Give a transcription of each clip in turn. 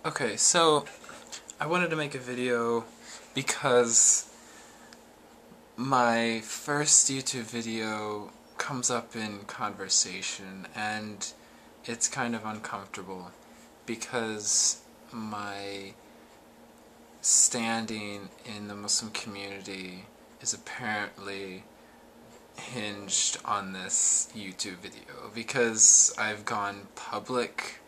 Okay, so I wanted to make a video because my first YouTube video comes up in conversation and it's kind of uncomfortable because my standing in the Muslim community is apparently hinged on this YouTube video because I've gone public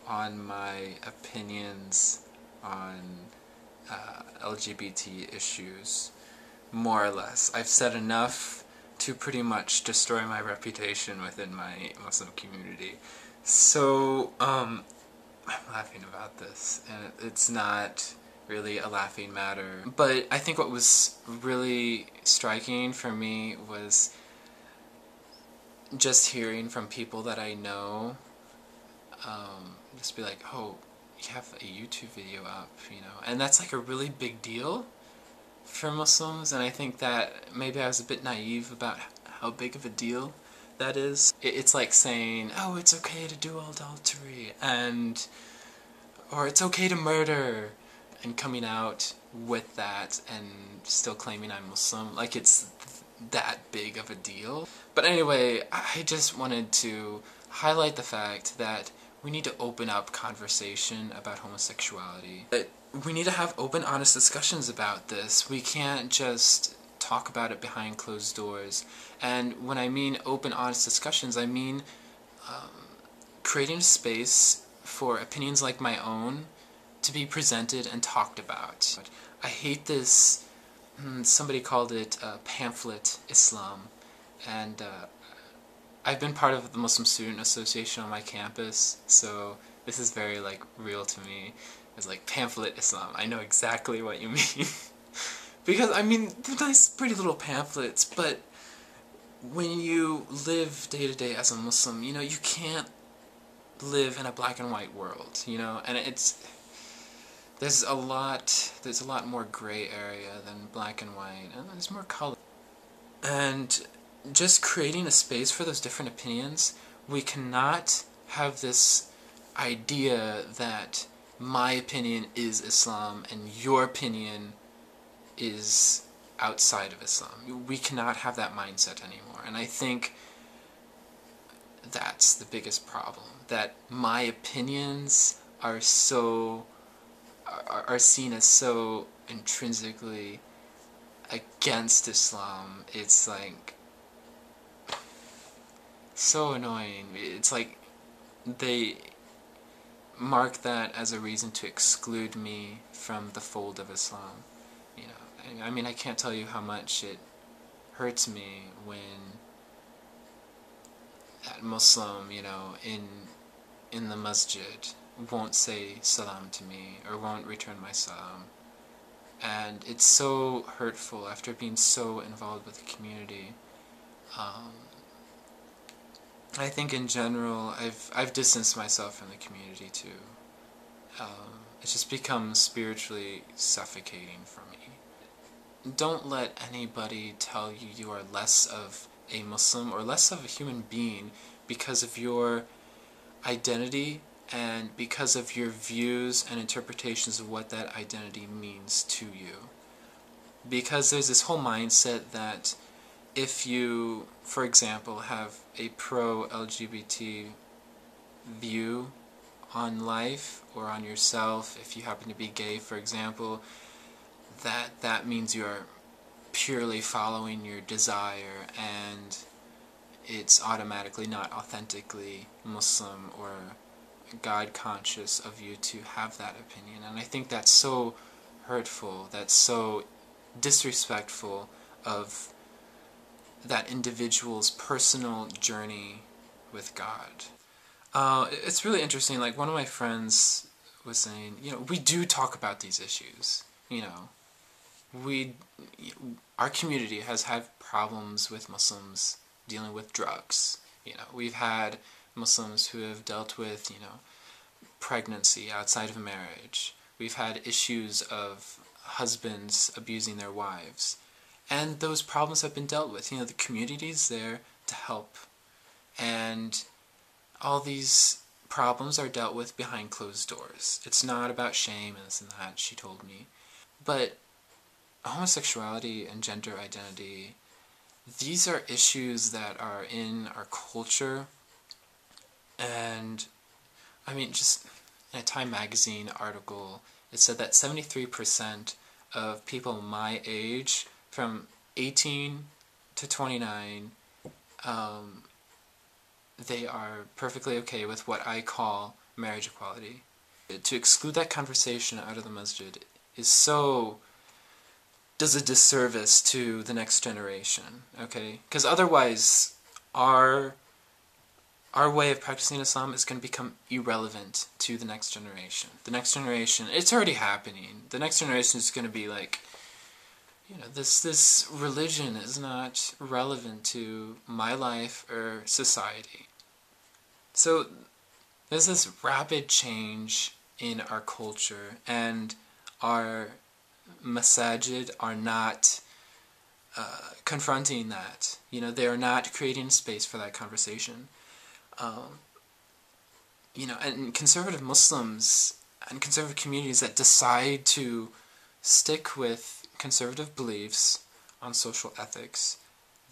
on my opinions on LGBT issues, more or less. I've said enough to pretty much destroy my reputation within my Muslim community. So, I'm laughing about this, and it's not really a laughing matter. But I think what was really striking for me was just hearing from people that I know, just be like, oh, you have a YouTube video up, you know, and that's like a really big deal for Muslims, and I think that maybe I was a bit naive about how big of a deal that is. It's like saying, oh, it's okay to do adultery, or it's okay to murder, and coming out with that and still claiming I'm Muslim, like it's that big of a deal. But anyway, I just wanted to highlight the fact that we need to open up conversation about homosexuality. We need to have open, honest discussions about this. We can't just talk about it behind closed doors. And when I mean open, honest discussions, I mean creating a space for opinions like my own to be presented and talked about. I hate this, somebody called it pamphlet Islam, and I've been part of the Muslim Student Association on my campus, so this is very like real to me. It's like pamphlet Islam. I know exactly what you mean. Because I mean, they're nice pretty little pamphlets, but when you live day to day as a Muslim, you know, you can't live in a black and white world, you know, and there's a lot more gray area than black and white, and there's more color. And just creating a space for those different opinions, we cannot have this idea that my opinion is Islam and your opinion is outside of Islam. We cannot have that mindset anymore, and I think that's the biggest problem, that my opinions are seen as so intrinsically against Islam. It's like so annoying. It's like they mark that as a reason to exclude me from the fold of Islam. You know, I mean, I can't tell you how much it hurts me when that Muslim, you know, in the masjid won't say salam to me or won't return my salam. And it's so hurtful after being so involved with the community. I think in general, I've distanced myself from the community too. It's just become spiritually suffocating for me. Don't let anybody tell you you are less of a Muslim or less of a human being because of your identity and because of your views and interpretations of what that identity means to you. Because there's this whole mindset that if you, for example, have a pro-LGBT view on life or on yourself, if you happen to be gay, for example, that means you're purely following your desire and it's automatically not authentically Muslim or God conscious of you to have that opinion. And I think that's so hurtful, that's so disrespectful of that individual's personal journey with God. It's really interesting, like one of my friends was saying, you know, we do talk about these issues, you know. Our community has had problems with Muslims dealing with drugs, you know. We've had Muslims who have dealt with, you know, pregnancy outside of marriage. We've had issues of husbands abusing their wives. And those problems have been dealt with. You know, the community is there to help. And all these problems are dealt with behind closed doors. It's not about shame and this and that, she told me. But homosexuality and gender identity, these are issues that are in our culture. And I mean, just in a Time magazine article, it said that 73% of people my age, from 18 to 29, they are perfectly okay with what I call marriage equality. To exclude that conversation out of the masjid is so... does a disservice to the next generation, okay? Because otherwise, our way of practicing Islam is going to become irrelevant to the next generation. The next generation, it's already happening. The next generation is going to be like, you know, this religion is not relevant to my life or society. So there's this rapid change in our culture, and our masajid are not confronting that. You know, they are not creating space for that conversation. You know, and conservative Muslims and conservative communities that decide to stick with conservative beliefs on social ethics,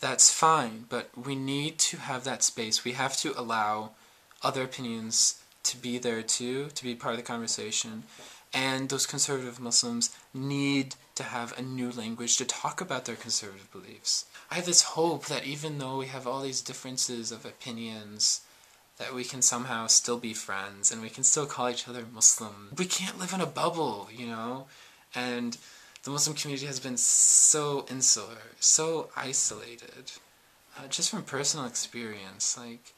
that's fine, but we need to have that space. We have to allow other opinions to be there too, to be part of the conversation. And those conservative Muslims need to have a new language to talk about their conservative beliefs. I have this hope that even though we have all these differences of opinions, that we can somehow still be friends, and we can still call each other Muslim. We can't live in a bubble, you know? And the Muslim community has been so insular, so isolated, just from personal experience. Like,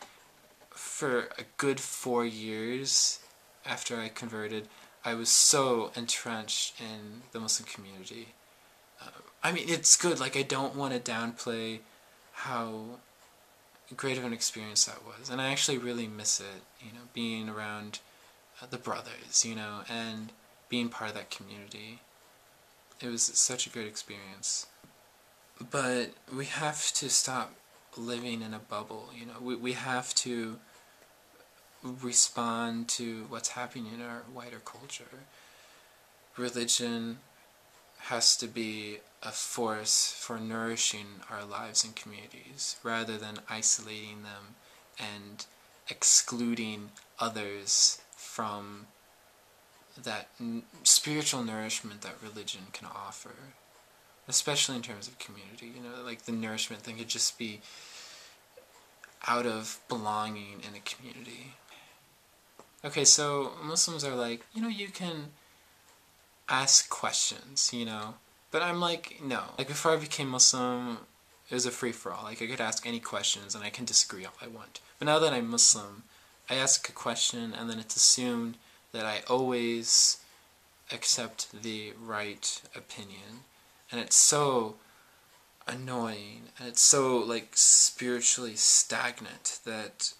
for a good 4 years after I converted, I was so entrenched in the Muslim community. I mean, it's good, like, I don't want to downplay how great of an experience that was, and I actually really miss it, you know, being around the brothers, you know, and being part of that community. It was such a great experience. But we have to stop living in a bubble, you know. We have to respond to what's happening in our wider culture. Religion has to be a force for nourishing our lives and communities, rather than isolating them and excluding others from that spiritual nourishment that religion can offer, especially in terms of community. You know, like the nourishment thing could just be out of belonging in a community. Okay, so Muslims are like, you know, you can ask questions, you know, but I'm like, no. Like, before I became Muslim, it was a free-for-all. Like, I could ask any questions and I can disagree all I want. But now that I'm Muslim, I ask a question and then it's assumed that I always accept the right opinion. And it's so annoying, and it's so, like, spiritually stagnant that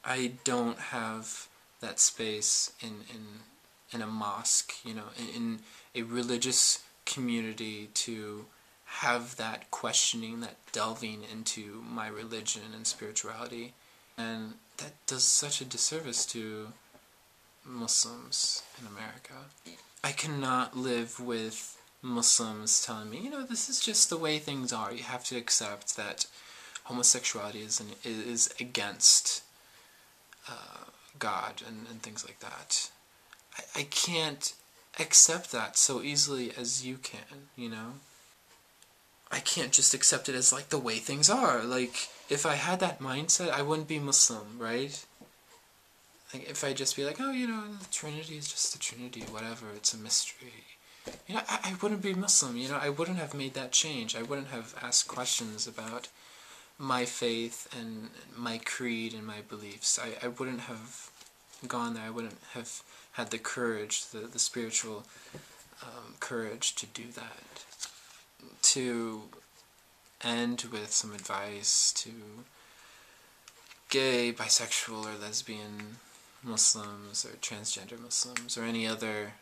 I don't have that space in a mosque, you know, in a religious community to have that questioning, that delving into my religion and spirituality. And that does such a disservice to Muslims in America. I cannot live with Muslims telling me, you know, this is just the way things are. You have to accept that homosexuality is against God and things like that. I can't accept that so easily as you can, you know? I can't just accept it as, like, the way things are. Like, if I had that mindset, I wouldn't be Muslim, right? Like, if I just be like, oh, you know, the Trinity is just the Trinity, whatever, it's a mystery. You know, I wouldn't be Muslim, you know, I wouldn't have made that change. I wouldn't have asked questions about my faith and my creed and my beliefs. I wouldn't have gone there. I wouldn't have had the courage, the spiritual courage to do that. To end with some advice to gay, bisexual, or lesbian Muslims, or transgender Muslims, or any other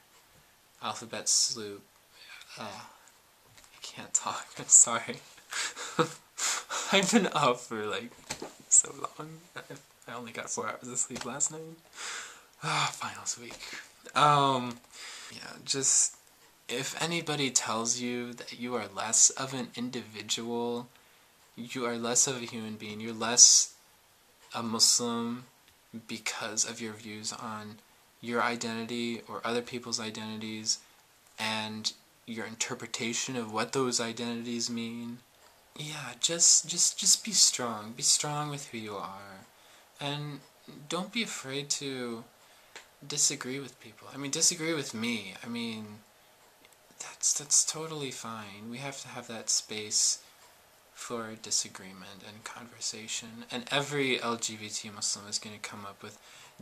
alphabet sloop. I can't talk, I'm sorry. I've been up for, like, so long. I only got 4 hours of sleep last night. Finals week. Yeah, just, if anybody tells you that you are less of an individual, you are less of a human being, you're less a Muslim because of your views on your identity or other people's identities and your interpretation of what those identities mean, yeah, just be strong. Be strong with who you are. And don't be afraid to disagree with people. I mean, disagree with me. I mean, that's totally fine. We have to have that space for disagreement and conversation. And every LGBT Muslim is going to come up with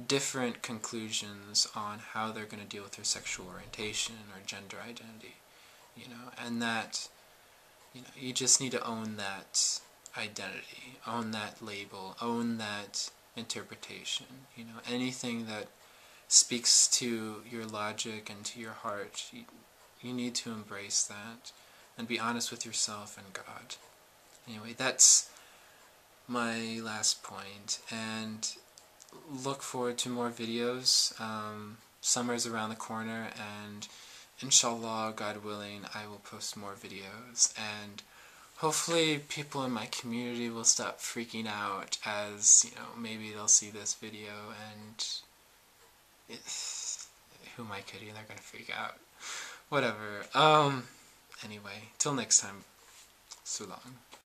different conclusions on how they're going to deal with their sexual orientation or gender identity. And that, you just need to own that identity, own that label, own that interpretation. Anything that speaks to your logic and to your heart, you need to embrace that and be honest with yourself and God. Anyway, that's my last point, and look forward to more videos. Summer's around the corner, and inshallah, God willing, I will post more videos, and hopefully people in my community will stop freaking out as, maybe they'll see this video and who am I kidding? They're gonna freak out. Whatever. Anyway, till next time. So long.